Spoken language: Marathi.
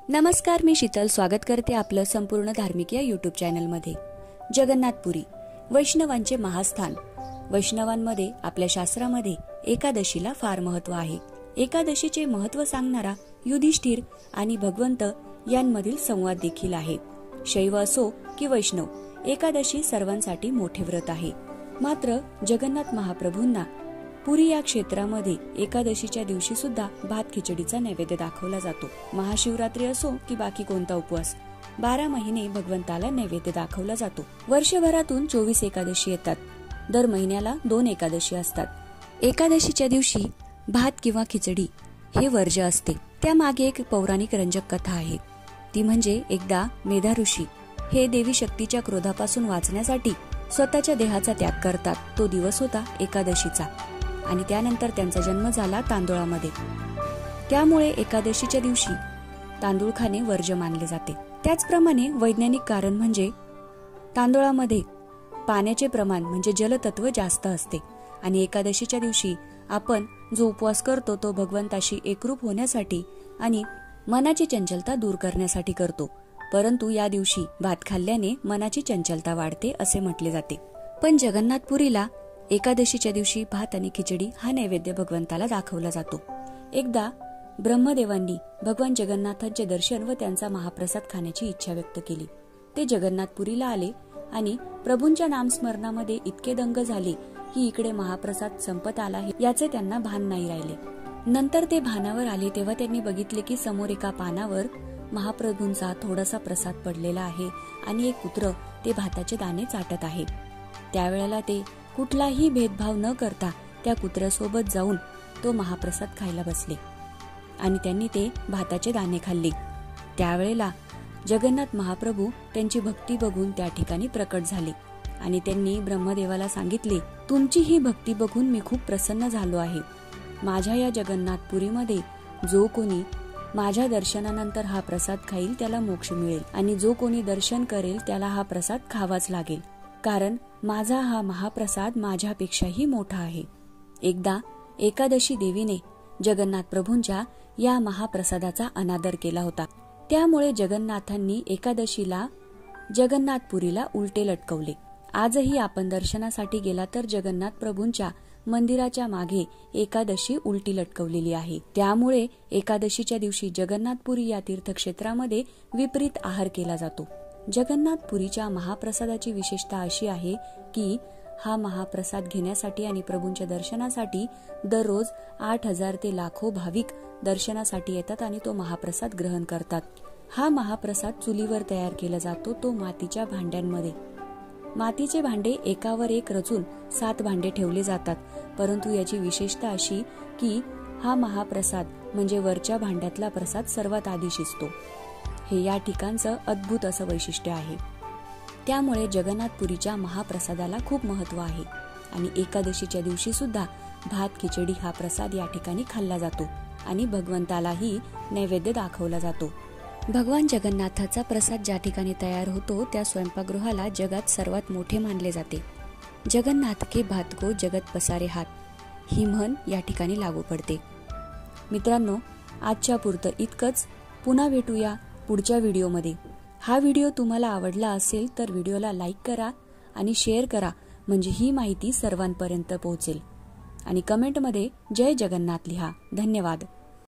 नमस्कार, मी शीतल स्वागत करते आपलं संपूर्ण धार्मिक या युट्यूब चॅनलमध्ये। जगन्नाथपुरी वैष्णवांचे महास्थान। वैष्णवांमध्ये आपल्या शास्त्रामध्ये एकादशीला फार महत्व आहे। एकादशीचे महत्व सांगणारा युधिष्ठिर आणि भगवंत यांमधील संवाद देखील आहे। शैव असो की वैष्णव, एकादशी सर्वांसाठी मोठे व्रत आहे। मात्र जगन्नाथ महाप्रभूंना पुरी या क्षेत्रामध्ये एकादशीच्या दिवशी सुद्धा भात खिचडीचा नैवेद्य दाखवला जातो। महाशिवरात्री असो की बाकी कोणता उपवास, 12 महिने भगवंताला नैवेद्य दाखवला जातो। वर्षभरातून 24 एकादशी येतात। दर महिन्याला 2 एकादशी असतात। एकादशीच्या दिवशी भात किंवा खिचडी हे वर्ज्य असते। त्यामागे एक पौराणिक रंजक कथा आहे। ती म्हणजे एकदा मेधा ऋषी हे देवी शक्तीच्या क्रोधापासून वाचण्यासाठी स्वतःच्या देहाचा त्याग करतात। तो दिवस होता एकादशीचा आणि त्यानंतर त्यांचा जन्म झाला तांदुळामध्ये। त्यामुळे एकादशीच्या दिवशी तांदूळ खाणे वर्ज्य मानले जाते। त्याचप्रमाणे वैज्ञानिक कारण म्हणजे तांदुळामध्ये पाण्याचे प्रमाण म्हणजे जलतत्व जास्त असते आणि एकादशीच्या दिवशी आपण जो उपवास करतो तो भगवंताशी एकरूप होण्यासाठी आणि मनाची चंचलता दूर करण्यासाठी करतो। परंतु या दिवशी भात खाल्ल्याने मनाची चंचलता वाढते असे म्हटले जाते। पण जगन्नाथपुरीला एकादशीच्या दिवशी भात आणि खिचडी हा नैवेद्य भगवंताला दाखवला जातो। एकदा ब्रह्मदेवांनी भगवान जगन्नाथांचे दर्शन व त्यांचा महाप्रसाद खाण्याची इच्छा व्यक्त केली। ते जगन्नाथपुरीला आले आणि प्रभूंच्या नामस्मरणामध्ये इतके दंग झाले की इकडे महाप्रसाद संपत आला आहे याचे त्यांना भान नाही राहिले। नंतर ते भानावर आले तेव्हा त्यांनी बघितले की समोर एका पानावर महाप्रभूंचा थोडासा प्रसाद पडलेला आहे आणि एक कुत्र ते भाताचे दाणे चाटत आहे। त्यावेळेला ते कुठलाही भेदभाव न करता त्या कुत्र्यासोबत जाऊन तो महाप्रसाद खायला बसले आणि त्यांनी ते भाताचे दाणे खाल्ले। त्यावेळेला जगन्नाथ महाप्रभू त्यांची भक्ती बघून त्या ठिकाणी प्रकट झाले आणि त्यांनी ब्रह्मदेवाला सांगितले, तुमची ही भक्ती बघून मी खूप प्रसन्न झालो आहे। माझ्या या जगन्नाथपुरीमध्ये जो कोणी माझ्या दर्शनानंतर हा प्रसाद खाईल त्याला मोक्ष मिळेल आणि जो कोणी दर्शन करेल त्याला हा प्रसाद खावाच लागेल, कारण माझा हा महाप्रसाद माझ्यापेक्षाही मोठा आहे। एकदा एकादशी देवीने जगन्नाथ प्रभूंच्या या महाप्रसादाचा अनादर केला होता। त्यामुळे जगन्नाथांनी एकादशीला जगन्नाथपुरीला उलटे लटकवले। आजही आपण दर्शनासाठी गेला तर जगन्नाथ प्रभूंच्या मंदिराच्या मागे एकादशी उलटी लटकवलेली आहे। त्यामुळे एकादशीच्या दिवशी जगन्नाथपुरी या तीर्थक्षेत्रामध्ये विपरीत आहार केला जातो। जगन्नाथपुरीच्या महाप्रसादाची विशेषता अशी आहे की हा महाप्रसाद घेण्यासाठी आणि प्रभूंच्या दर्शनासाठी दररोज 8000 ते लाखो भाविक दर्शनासाठी येतात आणि तो महाप्रसाद ग्रहण करतात। हा महाप्रसाद चुलीवर तयार केला जातो, तो मातीच्या भांड्यांमध्ये। मातीचे भांडे एकावर एक रचून 7 भांडे ठेवले जातात। परंतु याची विशेषता अशी की हा महाप्रसाद म्हणजे वरच्या भांड्यातला प्रसाद सर्वात आधी शिजतो। हे या ठिकाणचं अद्भुत असं वैशिष्ट्य आहे। त्यामुळे जगन्नाथपुरीच्या महाप्रसादाला खूप महत्व आहे आणि एकादशीच्या दिवशी सुद्धा भात खिचडी हा प्रसाद या ठिकाणी खाल्ला जातो आणि भगवंतालाही नैवेद्य दाखवला जातो। भगवान जगन्नाथाचा प्रसाद ज्या ठिकाणी तयार होतो त्या स्वयंपाकगृहाला जगात सर्वात मोठे मानले जाते। जगन्नाथ के भात को जगत पसारे हात ही म्हण या ठिकाणी लागू पडते। मित्रांनो, आजच्या पुरतं इतकंच। पुन्हा भेटूया पुढच्या व्हिडिओमध्ये। हा व्हिडिओ तुम्हाला आवडला असेल तर व्हिडिओला लाईक करा आणि शेअर करा, म्हणजे ही माहिती सर्वांपर्यंत पोहोचेल। आणि कमेंटमध्ये जय जगन्नाथ लिहा। धन्यवाद।